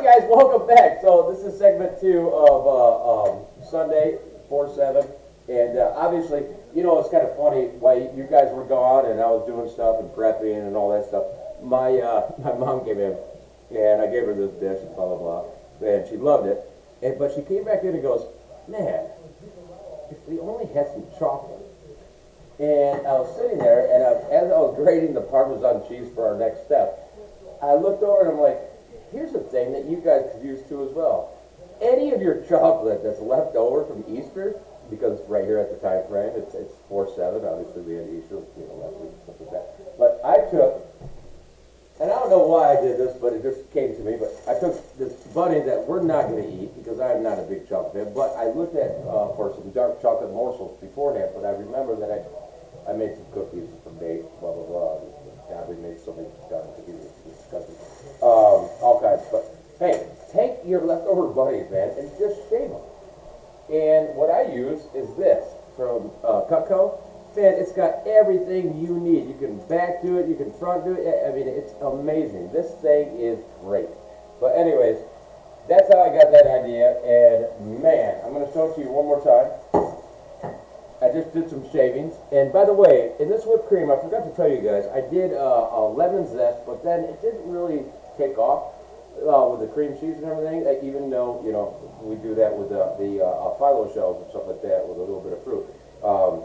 guys, welcome back. So this is segment 2 of Sunday 4/7, and obviously, you know, it's kind of funny while you guys were gone and I was doing stuff and prepping and all that stuff. My mom came in and I gave her this dish and blah blah blah, and she loved it. But she came back in and goes, "Man, if we only had some chocolate." And I was sitting there, and as I was grating the Parmesan cheese for our next step, I looked over and I'm like, here's a thing that you guys could use too as well. Any of your chocolate that's left over from Easter, because right here at the time frame, it's 4/7, obviously we had Easter, you know, last week, stuff like that. But I took, and I don't know why I did this, but it just came to me, but I took this bunny that we're not going to eat, because I'm not a big chocolate fan, but I looked at for some dark chocolate morsels beforehand, but I remember that I made some cookies from date, blah, blah, blah. God, we made so many cookies, it's disgusting. All kinds, but hey, take your leftover bunnies, man, and just shave them. And what I use is this from Cutco. Man, it's got everything you need. You can back do it, you can front do it. I mean, it's amazing. This thing is great. But anyways, that's how I got that idea. And man, I'm going to show it to you one more time. I just did some shavings. And by the way, in this whipped cream, I forgot to tell you guys, I did a lemon zest, but then it didn't really take off with the cream cheese and everything, even though, you know, we do that with the phyllo shells and stuff like that with a little bit of fruit.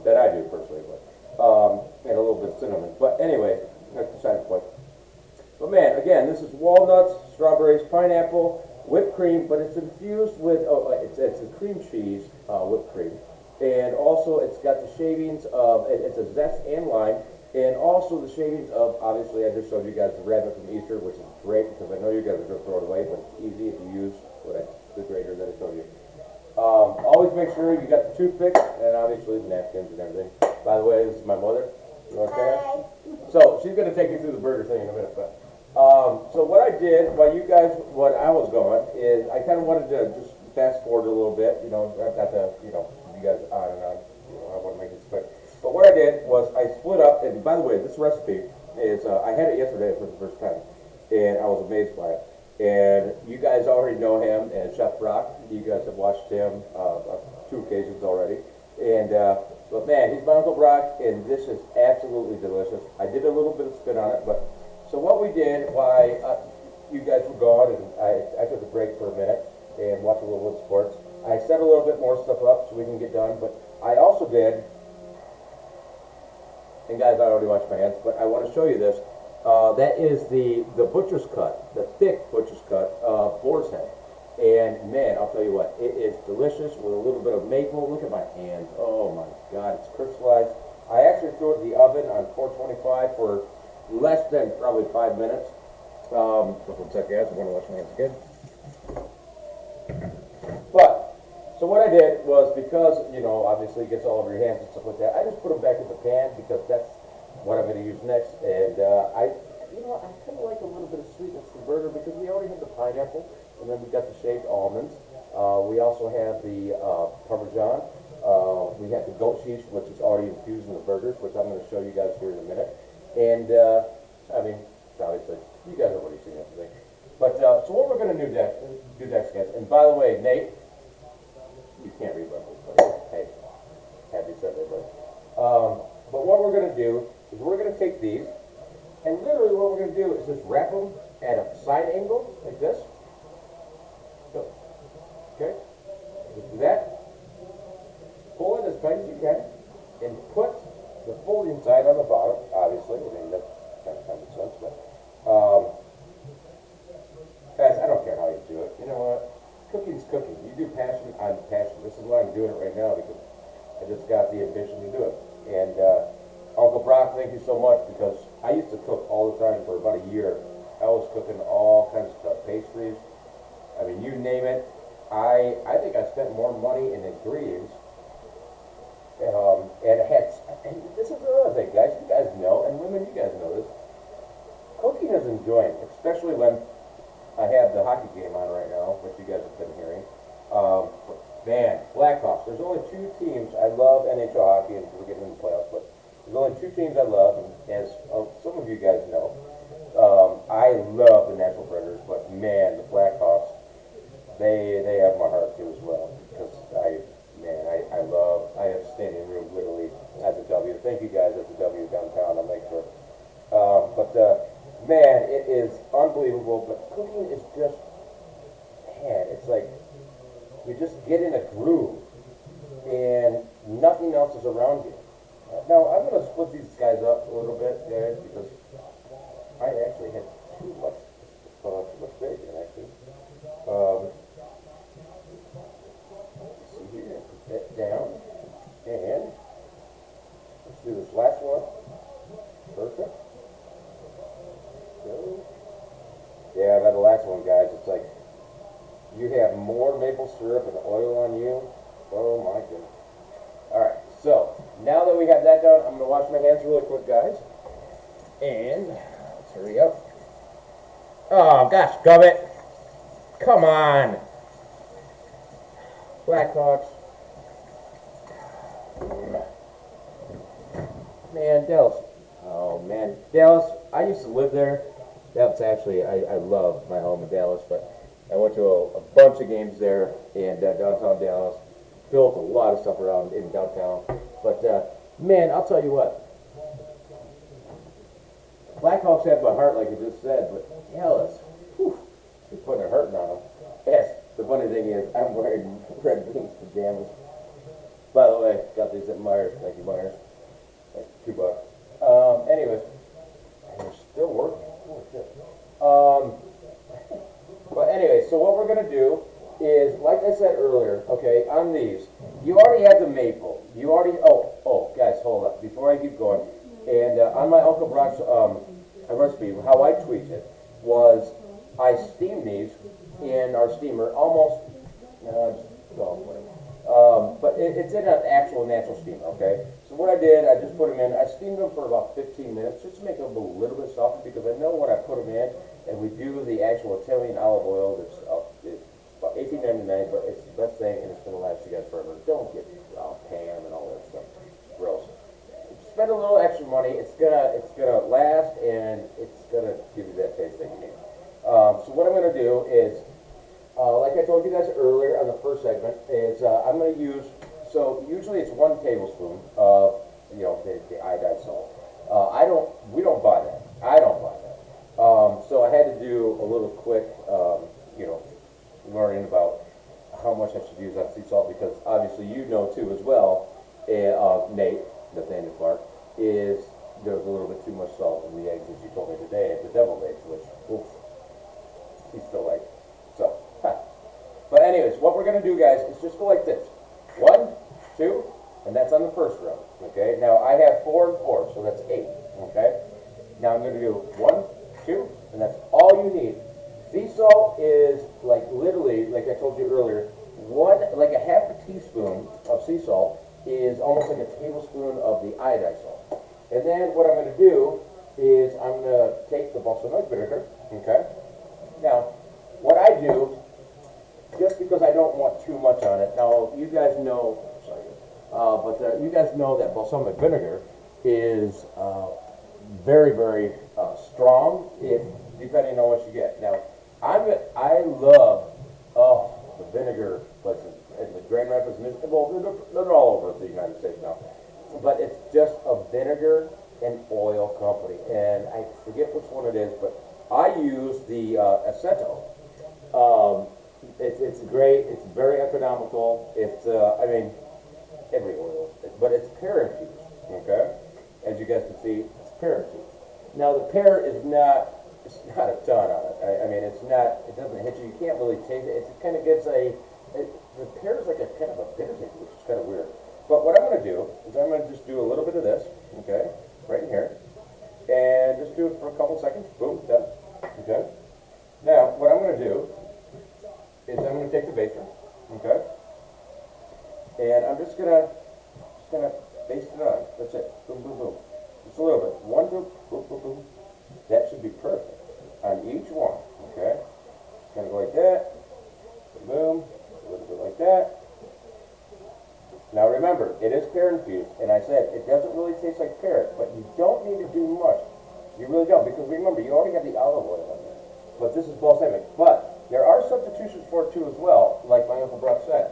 That I do personally, and a little bit of cinnamon. But anyway, that's the side point. But man, again, this is walnuts, strawberries, pineapple, whipped cream, but it's infused with, it's a cream cheese whipped cream. And also it's got the shavings of, it's a zest and lime, and also the shavings of, obviously I just showed you guys the rabbit from Easter, which is great because I know you guys are going to throw it away, but it's easy if you use the grater that I showed you. Always make sure you got the toothpicks and obviously the napkins and everything. By the way, this is my mother. You want to say that? So she's going to take you through the burger thing in a minute. But so what I did while I was gone is I kind of wanted to just fast forward a little bit. You know, I've got to, you know, you guys on and on. You know, I want to make this quick. But what I did was I split up. And by the way, this recipe is I had it yesterday for the first time, and I was amazed by it. And you guys already know him as Chef Brock. You guys have watched him on 2 occasions already. And, but man, he's my Uncle Brock, and this is absolutely delicious. I did a little bit of spin on it, but, so what we did while you guys were gone, and I took a break for a minute and watched a little bit of sports, I set a little bit more stuff up so we can get done, but I also did, and guys, I already washed my hands, but I want to show you this. That is the butcher's cut, the thick butcher's cut of boar's head. And man, I'll tell you what, it is delicious with a little bit of maple. Look at my hands. Oh my God, it's crystallized. I actually threw it in the oven on 425 for less than probably 5 minutes. Just one second, guys, I want to wash my hands again. But, so what I did was, because, you know, obviously it gets all over your hands and stuff like that, I just put them back in the pan because that's what I'm going to use next. And I kind of like a little bit of sweetness to the burger because we already have the pineapple, and then we got the shaved almonds. We also have the parmesan. We have the goat cheese, which is already infused in the burgers, which I'm going to show you guys here in a minute. And I mean, obviously, you guys have already seen everything. But so what we're going to do next, guys. And by the way, Nate, you can't read my book, but hey, happy Sunday, buddy. But what we're going to do is we're going to take these, and literally what we're going to do is just wrap them at a side angle, like this. So, okay? Just do that. Pull it as tight as you can, and put the folding side on the bottom, obviously. I mean, that's kind of common sense, but, guys, I don't care how you do it. You know what? Cooking's cooking. You do passion, I'm passion. This is why I'm doing it right now, because I just got the ambition to do it. And, Uncle Brock, thank you so much, because I used to cook all the time for about a year. I was cooking all kinds of stuff, pastries. I mean, you name it. I think I spent more money in ingredients. And this is another thing, guys. You guys know, and women, you guys know this. Cooking is enjoying, especially when I have the hockey game on right now, which you guys have been hearing. Man, Blackhawks. There's only 2 teams. I love NHL hockey, and we're getting in the playoffs, but there's only 2 teams I love, and as some of you guys know, I love the Nashville Predators, but man, the Blackhawks they have my heart too as well, because I have standing room literally at the W. Thank you guys at the W downtown. I'll make sure. Man, it is unbelievable. But cooking is just, man, it's like you just get in a groove, and nothing else is around you. Now I'm gonna split these guys up a little bit, guys, because I actually had too much bacon actually. See here, put that down, and let's do this last one. Perfect. So, yeah, about the last one, guys. It's like you have more maple syrup and oil on you. Oh my goodness. All right. So now that we have that done, I'm gonna wash my hands really quick, guys. And let's hurry up. Oh gosh, gummit. Come on. Blackhawks. Man, Dallas. Oh man, Dallas. I used to live there. That's actually, I love my home in Dallas, but I went to a bunch of games there in downtown Dallas. Built a lot of stuff around in downtown. But man, I'll tell you what. Blackhawks have my heart, like I just said, but Dallas, whew, they're putting a hurting on them. Yes, the funny thing is, I'm wearing Red Wings pajamas. By the way, got these at Myers. Thank you, Myers. Like $2. Anyways, and they're still working. Holy shit. But anyway, so what we're gonna do is, like I said earlier, okay, on these, you already have the maple. You already, oh, guys, hold up. Before I keep going, and on my Uncle Brock's recipe, how I tweaked it was I steamed these in our steamer almost, but it's in an actual natural steamer, okay? So what I did, I just put them in, I steamed them for about 15 minutes just to make them a little bit softer, because I know when I put them in, and we do the actual Italian olive oil, it's about $18.99, but it's the best thing, and it's going to last you guys forever. Don't get Pam and all that stuff. Gross. Spend a little extra money. It's gonna last, and it's gonna give you that taste that you need. So what I'm gonna do is, like I told you guys earlier on the first segment, is I'm gonna use. So usually it's 1 tablespoon of the iodized salt. We don't buy that. I don't buy that. So I had to do a little quick, learning about how much I should use on sea salt, because obviously you know too as well, Nate, Nathaniel Clark, is there's a little bit too much salt in the eggs, as you told me today at the deviled eggs, which oof, he's still like so. But anyways, what we're gonna do, guys, is just go like this: 1, 2, and that's on the first row. Okay. Now I have 4 and 4, so that's 8. Okay. Now I'm gonna do 1, 2, and that's all you need. Sea salt is like literally, like I told you earlier, like a half a teaspoon of sea salt is almost like a tablespoon of the iodized salt. And then what I'm going to do is I'm going to take the balsamic vinegar, okay? Now, what I do, just because I don't want too much on it, now you guys know, you guys know that balsamic vinegar is very, very strong, depending on what you get. Now, I love the vinegar places in the Grand Rapids, well, they're all over the United States now, but it's just a vinegar and oil company, and I forget which one it is, but I use the aceto. It's great. It's very economical. It's every oil, but it's pear infused. Okay, as you guys can see, it's pear infused. Now the pear is not. It's not a ton on it. I mean, it's not. It doesn't hit you. You can't really taste it. It kind of gets the pear is like a kind of a bitter taste, which is kind of weird. But what I'm going to do is I'm going to just do a little bit of this. Okay, right in here, and just do it for a couple seconds. Boom, done. Okay. Now what I'm going to do is I'm going to take the baster. Okay. And I'm just gonna baste it on. That's it. Boom, boom, boom. Just a little bit. 1, 2, boom, boom, boom. That should be perfect on each one. Okay. Gonna go like that. Boom. A little bit like that. Now remember, it is pear infused, and I said it doesn't really taste like pear, but you don't need to do much. You really don't, because remember, you already have the olive oil in there. But this is balsamic. But there are substitutions for it too as well, like my Uncle Brock said.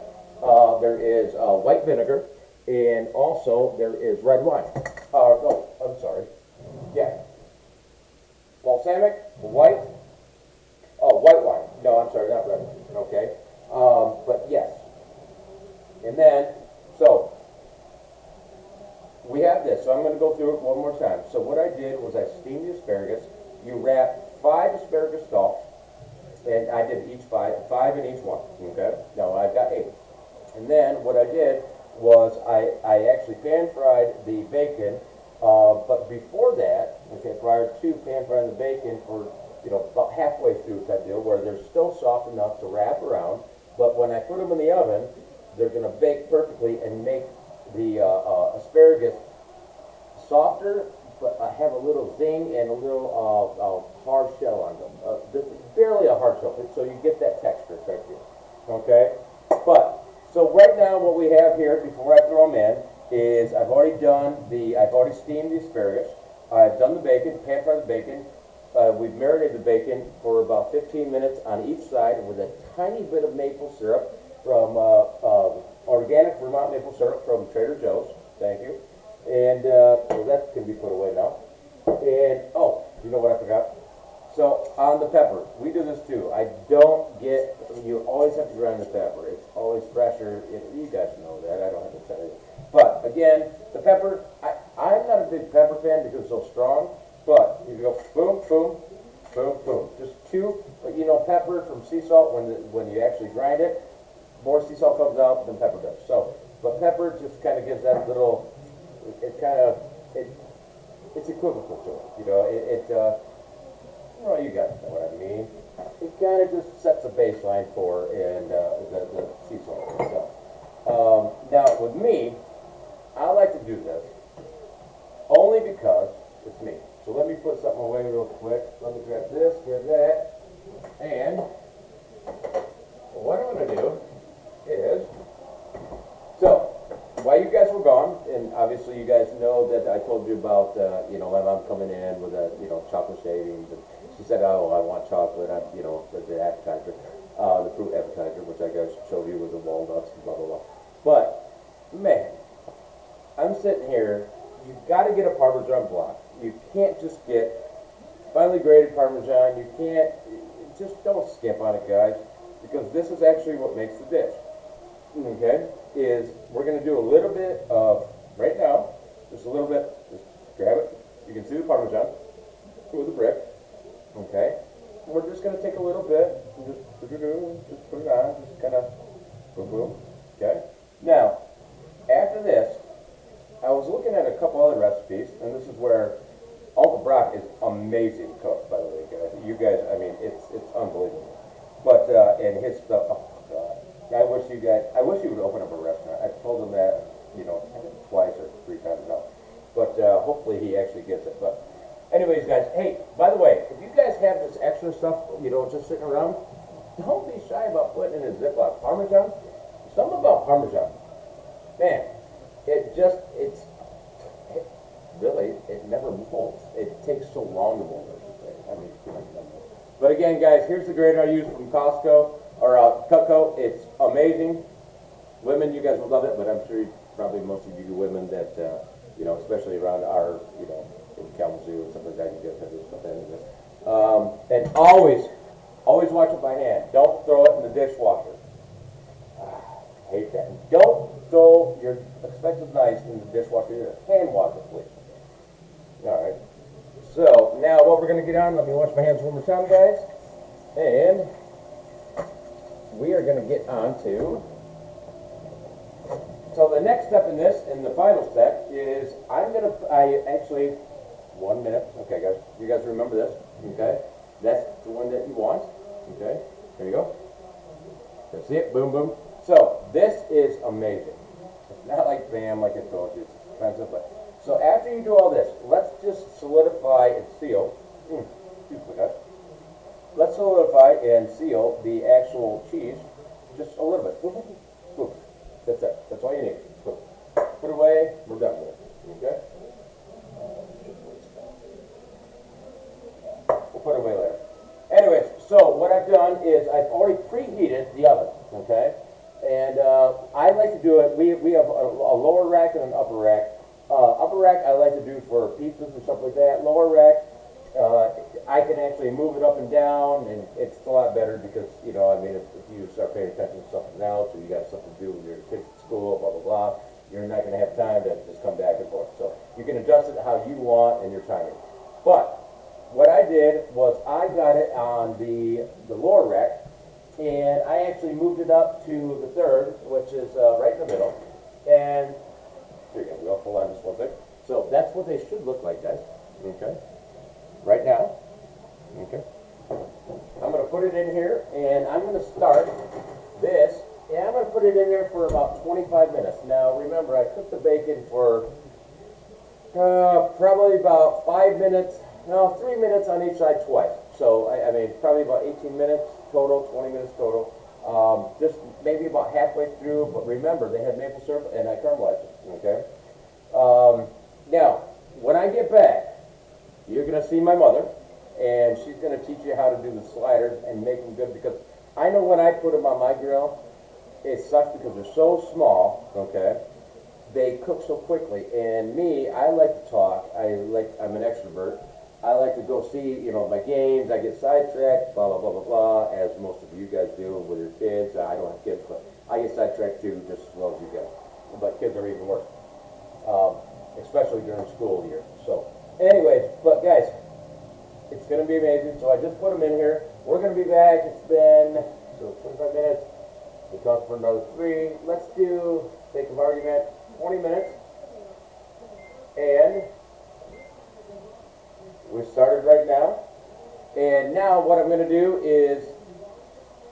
There is white vinegar, and also there is red wine. No, I'm sorry. Yeah. Balsamic, white, white wine. No, I'm sorry, not red. Okay. But yes. And then, so, we have this. So I'm going to go through it one more time. So what I did was I steamed the asparagus. You wrap 5 asparagus stalks, and I did each 5 in each one. Okay. Now I've got 8. And then what I did was I actually pan fried the bacon. But before that, okay, prior to pan frying the bacon for, about halfway through type deal, where they're still soft enough to wrap around, but when I put them in the oven, they're going to bake perfectly and make the asparagus softer, but have a little zing and a little hard shell on them. Barely a hard shell, so you get that texture right here. Okay? But, so right now what we have here, before I throw them in, is I've already steamed the asparagus. I've done the bacon, pan fried the bacon. We've marinated the bacon for about 15 minutes on each side with a tiny bit of maple syrup from organic Vermont maple syrup from Trader Joe's. Thank you. And so that can be put away now. And you know what I forgot? So on the pepper, we do this too. You always have to grind the pepper. It's always fresher. You guys know that. I don't have to tell you. But again, the pepper, I'm not a big pepper fan because it's so strong. But you go boom, boom, boom, boom. Just 2, pepper from sea salt when you actually grind it. More sea salt comes out than pepper does. So, but pepper just kind of gives that little. It's equivocal to it. You guys know what I mean. It kind of just sets a baseline for the sea salt itself. Now with me, I like to do this only because it's me. So let me put something away real quick. Let me grab this, grab that, and what I'm going to do is, so while you guys were gone, and obviously you guys know that I told you about, my mom coming in with chocolate shavings, and she said, oh, I want chocolate, the appetizer, the fruit appetizer, which I guys showed you with the walnuts and blah, blah, blah. But, man, I'm sitting here, you've got to get a Parmesan block. You can't just get finely grated Parmesan. You can't, just don't skimp on it, guys, because this is actually what makes the dish. Okay, is we're going to do a little bit of, right now, just a little bit, just grab it. You can see the Parmesan with the brick. Okay, and we're just going to take a little bit and just put it on, just kind of boom, boom. Okay, now, after this, I was looking at a couple other recipes, and this is where Uncle Brock is amazing cook, by the way, guys. You guys, I mean, it's unbelievable. But, and his stuff, oh, God. I wish you would open up a restaurant. I've told him that, I think twice or 3 times now. But, hopefully he actually gets it. But, anyways, guys, hey, by the way, if you guys have this extra stuff, just sitting around, don't be shy about putting in a Ziploc. Parmesan, something about Parmesan. Man, it never molds. It takes so long to mold it. But again, guys, here's the grater I used from Costco, or Cutco. It's amazing. Women, you guys will love it, but I'm sure probably most of you women that, especially around our, in Kalamazoo and stuff like that, you guys have this stuff in this. And always wash it by hand. Don't throw it in the dishwasher. I hate that. Don't throw your expensive knives in the dishwasher either. Hand wash it, please. Alright. So, now what we're going to get on, let me wash my hands one more time, guys. And we are going to get on to, so the next step in this, and the final step, is I actually, 1 minute, okay guys, you guys remember this, okay? That's the one that you want, okay? There you go. See it, boom, boom. So, this is amazing. It's not like Bam, like I told you, it's expensive, but, so after you do all this, let's just solidify and seal, excuse me guys. Let's solidify and seal the actual cheese, just a little bit. Boom, boom, boom. That's it, that's all you need. Boom. Put it away, we're done with it, okay? We'll put it away later. Anyways, so what I've done is I I've already preheated the oven, okay? And I like to do it, we have a lower rack and an upper rack. Upper rack I like to do for pizzas and stuff like that. Lower rack, I can actually move it up and down, and it's a lot better because, you know, I mean, if you start paying attention to something else, or you got something to do with your kids at school, blah, blah, blah, you're not going to have time to just come back and forth. So you can adjust it how you want and your timing. But what I did was I got it on the lower rack, and I actually moved it up to the third, which is right in the middle. And here you go, hold on just one second. So that's what they should look like, guys. Okay. Right now. Okay. I'm going to put it in here, and I'm going to start this, and I'm going to put it in there for about 25 minutes. Now, remember, I cooked the bacon for probably about 5 minutes, no, 3 minutes on each side twice. So, I mean, probably about 18 minutes total, 20 minutes total. Just maybe about halfway through, but remember, they had maple syrup, and I caramelized it, okay? Now, when I get back, you're going to see my mother, and she's going to teach you how to do the sliders and make them good, because I know when I put them on my grill, it sucks because they're so small, okay? They cook so quickly, and me, I like to talk. I'm an extrovert. I like to go see, you know, my games. I get sidetracked, blah, blah, blah, blah, blah, as most of you guys do with your kids. I don't have kids, but I get sidetracked too, just as well as you guys. But kids are even worse, especially during school year. So, anyways, but guys, it's going to be amazing. So I just put them in here. We're going to be back. It's been, 25 minutes. We talked for another 3. Let's do, sake of argument, 20 minutes. And we started right now. And now what I'm going to do is,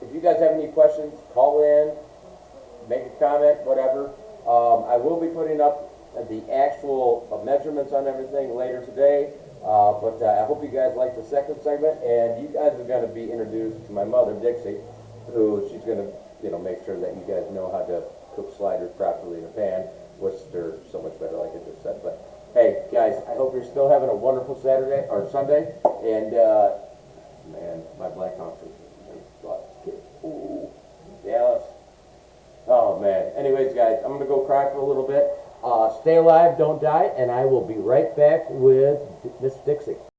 if you guys have any questions, call in, make a comment, whatever. I will be putting up the actual measurements on everything later today. But I hope you guys like the second segment, and you guys are going to be introduced to my mother, Dixie, who she's going to, you know, make sure that you guys know how to cook sliders properly in a pan, which they're so much better, like I just said. But hey, guys, I hope you're still having a wonderful Saturday or Sunday, and man, my black coffee. Ooh, Dallas. Oh man. Anyways, guys, I'm gonna go cry for a little bit. Stay alive, don't die, and I will be right back with Miss Dixie.